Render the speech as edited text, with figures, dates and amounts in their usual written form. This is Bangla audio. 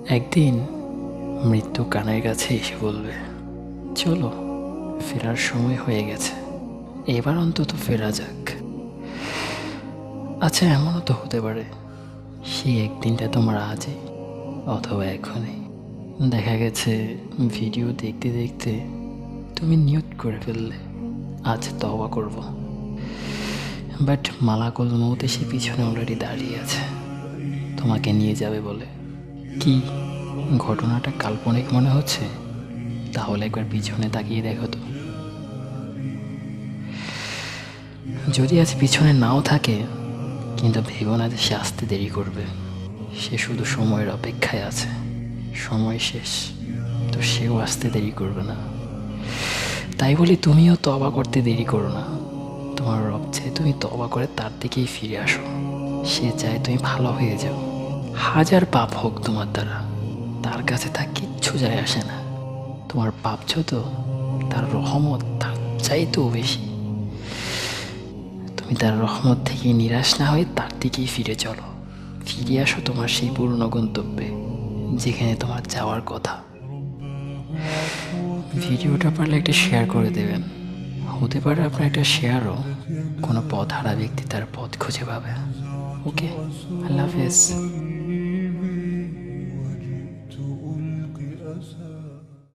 একদিন মৃত্যু কানের কাছে এসে বলবে, চলো ফেরার সময় হয়ে গেছে, এবার অন্তত ফেরা যাক। আচ্ছা, এমনও তো হতে পারে সেই একদিনটা তোমার আজই অথবা এখনই। দেখা গেছে ভিডিও দেখতে দেখতে তুমি নিয়ত করে ফেললে আজ তওবা করব, বাট মালাকুল মউত এসে পিছনে অলরেডি দাঁড়িয়ে আছে তোমাকে নিয়ে যাবে বলে। কি ঘটনাটা কাল্পনিক মনে হচ্ছে? তাহলে একবার পিছনে তাকিয়ে দেখো তো। যদি আজ পিছনে নাও থাকে, কিন্তু ভেবো না যে সে আসতে দেরি করবে। সে শুধু সময়ের অপেক্ষায় আছে। সময় শেষ তো সেও আসতে দেরি করবে না। তাই বলি তুমিও তওবা করতে দেরি করো না। তোমার রব চায় তুমি তওবা করে তার দিকেই ফিরে আসো। সে চায় তুমি ভালো হয়ে যাও। হাজার পাপ হোক তোমার দ্বারা, তার কাছে তা কিচ্ছু যায় আসে না। তোমার পাপ যত, তার রহমত তার চাইতেও বেশি। তুমি তার রহমত থেকে নিরাশ না হয়ে তার দিকেই ফিরে চলো। ফিরে আসো তোমার সেই পুরনো গন্তব্যে, যেখানে তোমার যাওয়ার কথা। ভিডিওটা পারলে একটা শেয়ার করে দেবেন। হতে পারে আপনার একটা শেয়ারও কোনো পথ হারা ব্যক্তি তার পথ খুঁজে পাবে। ওকে, আল্লাহ হাফেজ।